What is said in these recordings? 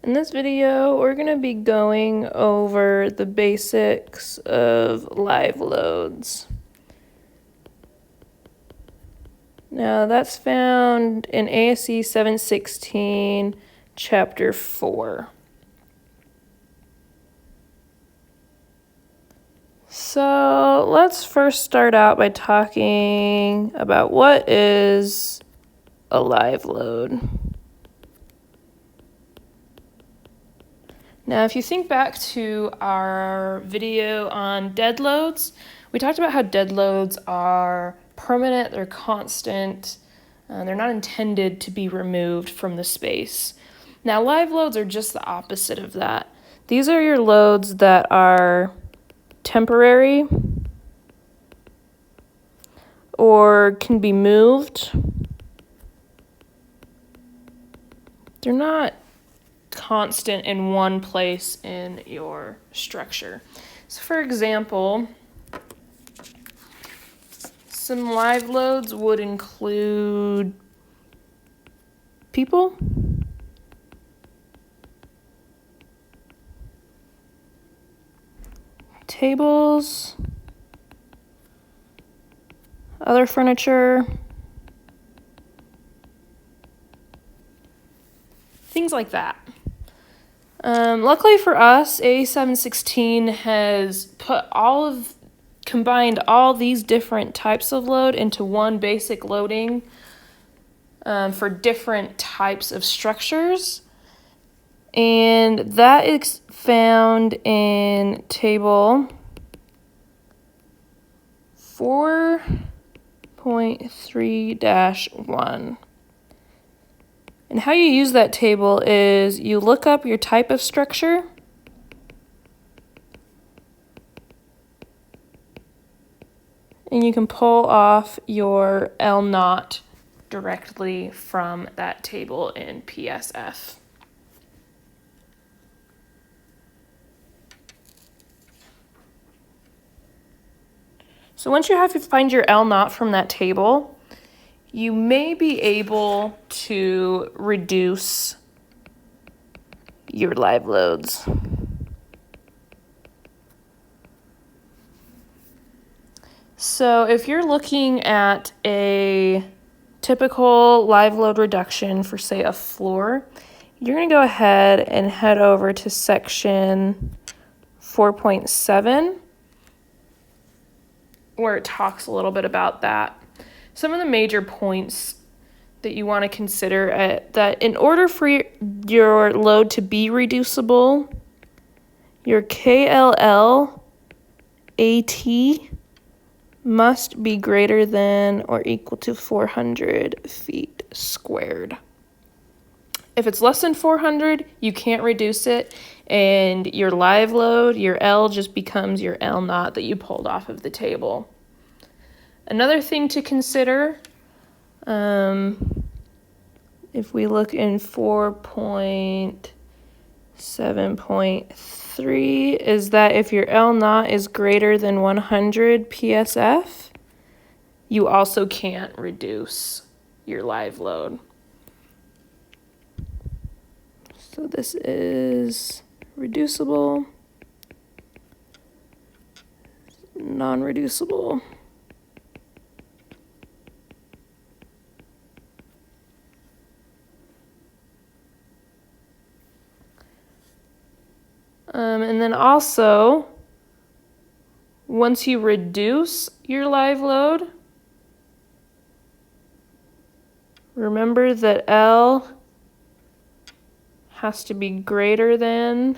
In this video, we're going to be going over the basics of live loads. Now, that's found in ASCE 716, Chapter 4. So, let's first start out by talking about what is a live load. Now, if you think back to our video on dead loads, we talked about how dead loads are permanent, they're constant, they're not intended to be removed from the space. Now, live loads are just the opposite of that. These are your loads that are temporary or can be moved. They're not constant in one place in your structure. So for example, some live loads would include people, tables, other furniture, things like that. Luckily for us, ASCE 716 has combined all these different types of load into one basic loading for different types of structures. And that is found in table 4.3-1. And how you use that table is you look up your type of structure, and you can pull off your L0 directly from that table in PSF. So once you have to find your L0 from that table, you may be able to reduce your live loads. So if you're looking at a typical live load reduction for, say, a floor, you're going to go ahead and head over to section 4.7, where it talks a little bit about that. Some of the major points that you want to consider that in order for your load to be reducible, your KLL AT must be greater than or equal to 400 feet squared. If it's less than 400, you can't reduce it, and your live load, your L, just becomes your L0 that you pulled off of the table. Another thing to consider, if we look in 4.7.3, is that if your L0 is greater than 100 PSF, you also can't reduce your live load. So this is reducible, non-reducible. And then also, once you reduce your live load, remember that L has to be greater than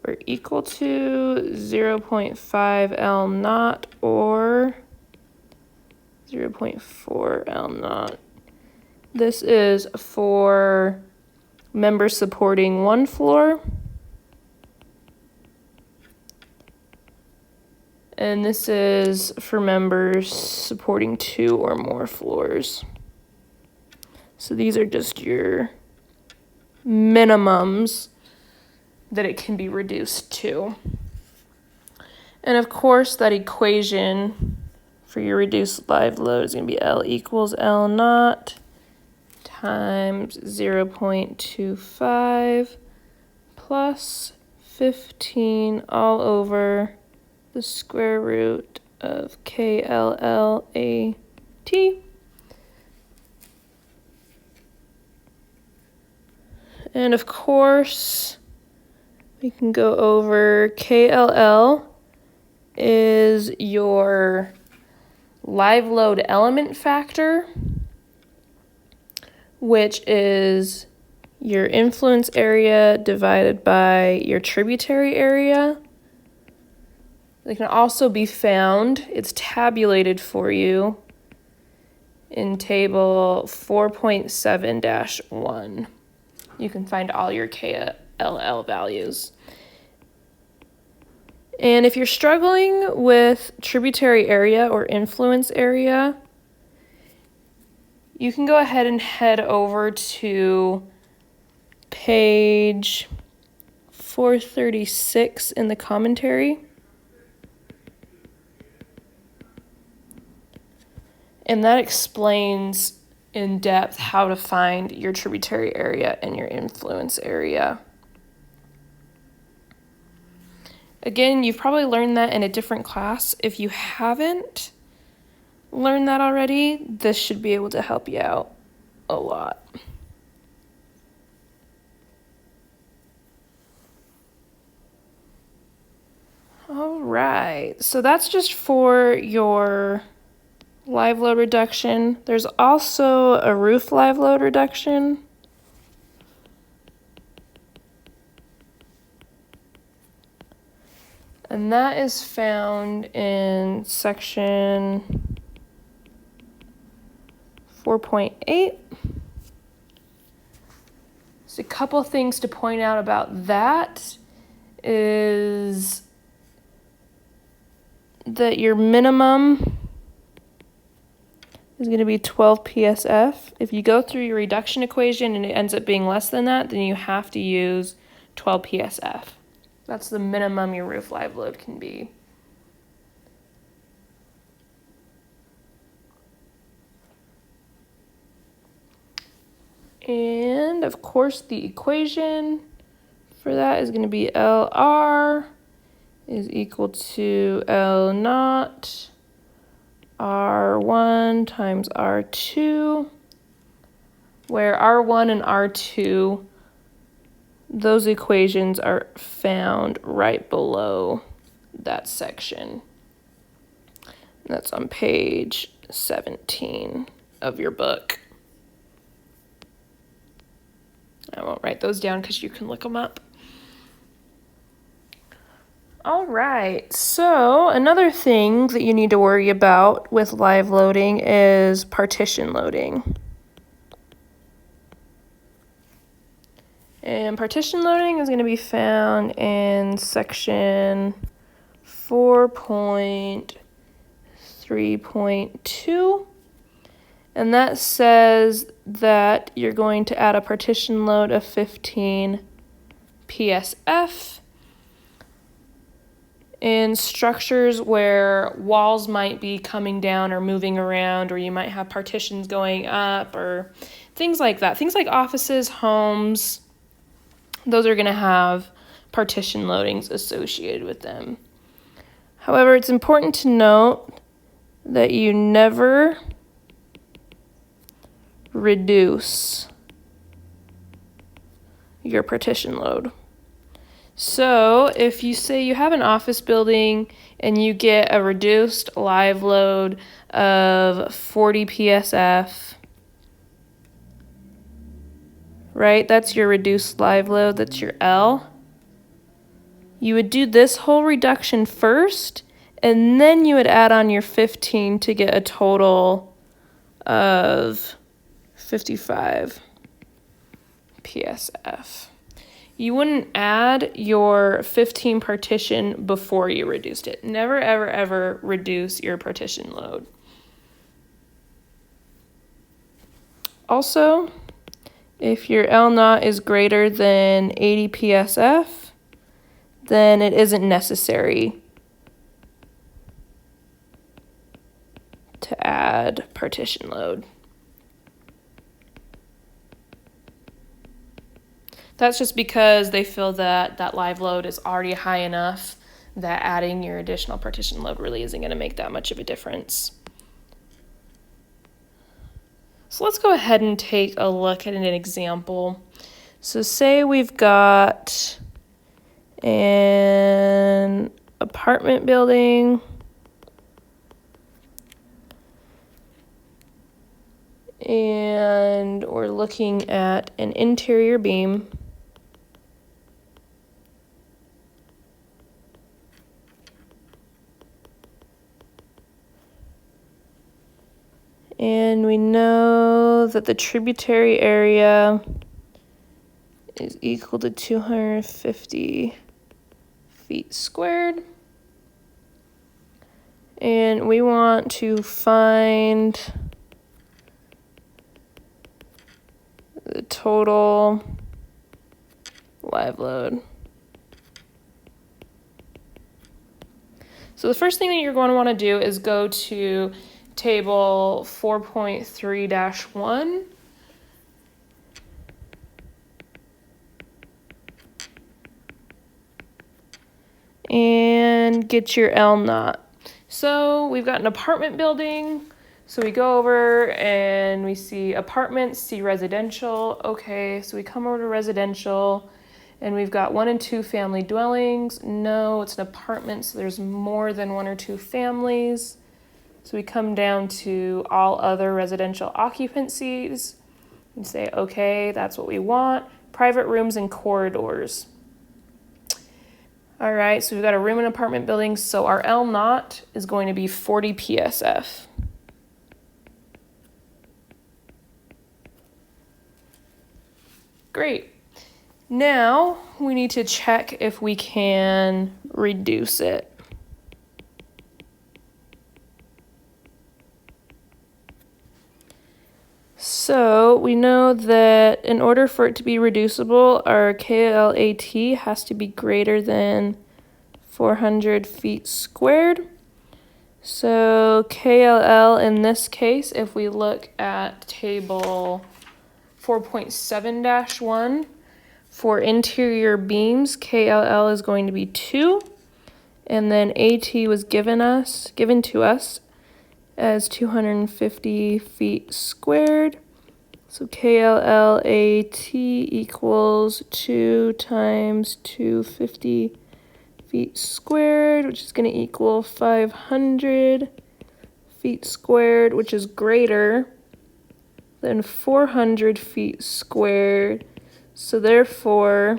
or equal to 0.5 L0 or 0.4 L0. This is for members supporting one floor, and this is for members supporting 2 or more floors. So these are just your minimums that it can be reduced to. And of course, that equation for your reduced live load is going to be L equals L0 times 0.25 plus 15 all over the square root of KLLAT. And of course, we can go over KLL is your live load element factor, which is your influence area divided by your tributary area. It can also be found, it's tabulated for you in table 4.7-1. You can find all your KLL values. And if you're struggling with tributary area or influence area, you can go ahead and head over to page 436 in the commentary. And that explains in depth how to find your tributary area and your influence area. Again, you've probably learned that in a different class. If you haven't learned that already, this should be able to help you out a lot. All right, so that's just for your live load reduction. There's also a roof live load reduction. And that is found in section 4.8. So a couple things to point out about that is that your minimum is going to be 12 PSF. If you go through your reduction equation and it ends up being less than that, then you have to use 12 PSF. That's the minimum your roof live load can be. And of course the equation for that is going to be LR is equal to L naught R1 times R2, where R1 and R2, those equations are found right below that section. That's on page 17 of your book. I won't write those down because you can look them up. All right, so another thing that you need to worry about with live loading is partition loading. And partition loading is going to be found in section 4.3.2. And that says that you're going to add a partition load of 15 PSF in structures where walls might be coming down or moving around, or you might have partitions going up or things like that. Things like offices, homes, those are going to have partition loadings associated with them. However, it's important to note that you never reduce your partition load. So if you say you have an office building and you get a reduced live load of 40 PSF, right? That's your reduced live load, that's your L. You would do this whole reduction first, and then you would add on your 15 to get a total of 55 PSF. You wouldn't add your 15 partition before you reduced it. Never, ever, ever reduce your partition load. Also, if your L naught is greater than 80 PSF, then it isn't necessary to add partition load. That's just because they feel that that live load is already high enough that adding your additional partition load really isn't going to make that much of a difference. So let's go ahead and take a look at an example. So say we've got an apartment building and we're looking at an interior beam. And we know that the tributary area is equal to 250 feet squared. And we want to find the total live load. So the first thing that you're going to want to do is go to table 4.3-1. And get your L naught. So we've got an apartment building. So we go over and we see apartments, see residential. Okay, so we come over to residential and we've got 1 and 2 family dwellings. No, it's an apartment, so there's more than 1 or 2 families. So we come down to all other residential occupancies and say, okay, that's what we want. Private rooms and corridors. All right, so we've got a room and apartment building, so our L naught is going to be 40 PSF. Great. Now we need to check if we can reduce it. So we know that in order for it to be reducible, our KLAT has to be greater than 400 feet squared. So KLL in this case, if we look at table 4.7-1, for interior beams, KLL is going to be 2. And then AT was given to us as 250 feet squared. So KLLAT equals 2 times 250 feet squared, which is going to equal 500 feet squared, which is greater than 400 feet squared. So therefore,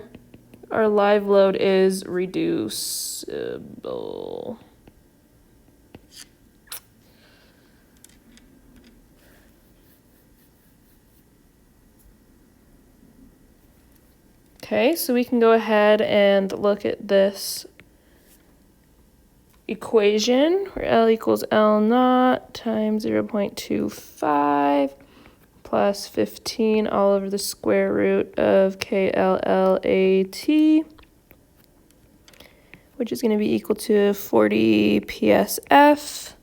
our live load is reducible. Okay, so we can go ahead and look at this equation where L equals L naught times 0.25 plus 15 all over the square root of KLLAT, which is going to be equal to 40 PSF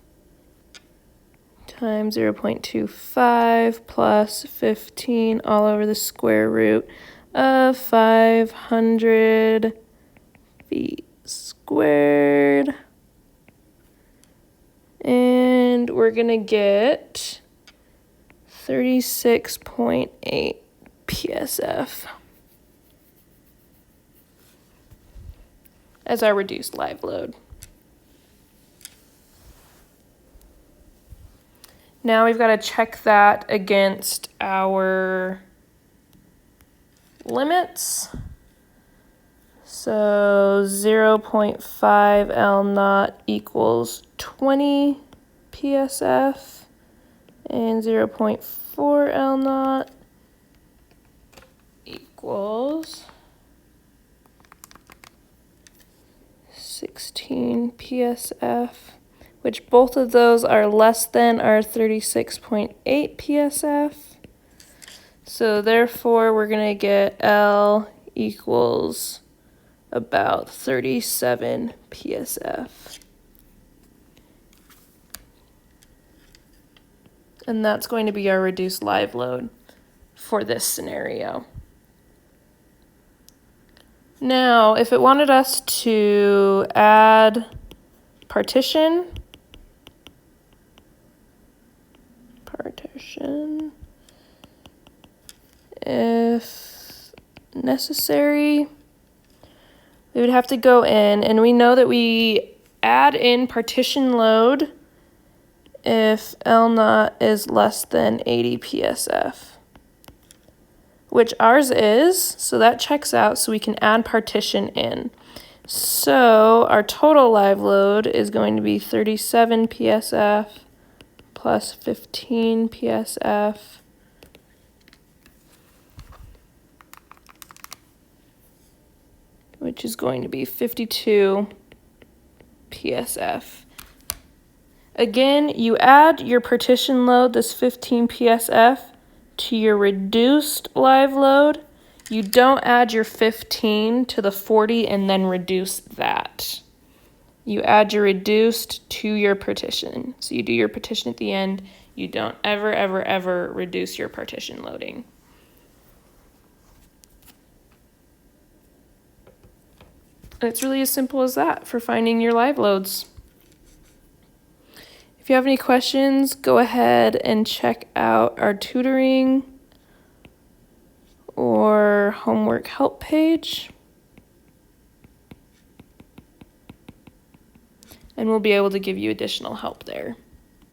times 0.25 plus 15 all over the square root of 500 feet squared. And we're going to get 36.8 PSF as our reduced live load. Now we've got to check that against our limits. So 0.5 L naught equals 20 PSF and 0.4 L naught equals 16 PSF, which both of those are less than our 36.8 PSF. So therefore, we're going to get L equals about 37 PSF. And that's going to be our reduced live load for this scenario. Now, if it wanted us to add partition, if necessary, we would have to go in, and we know that we add in partition load if L naught is less than 80 PSF, which ours is, so that checks out, so we can add partition in. So our total live load is going to be 37 PSF plus 15 PSF. Which is going to be 52 PSF. Again, you add your partition load, this 15 PSF, to your reduced live load. You don't add your 15 to the 40 and then reduce that. You add your reduced to your partition. So you do your partition at the end. You don't ever, ever, ever reduce your partition loading. It's really as simple as that for finding your live loads. If you have any questions, go ahead and check out our tutoring or homework help page. And we'll be able to give you additional help there.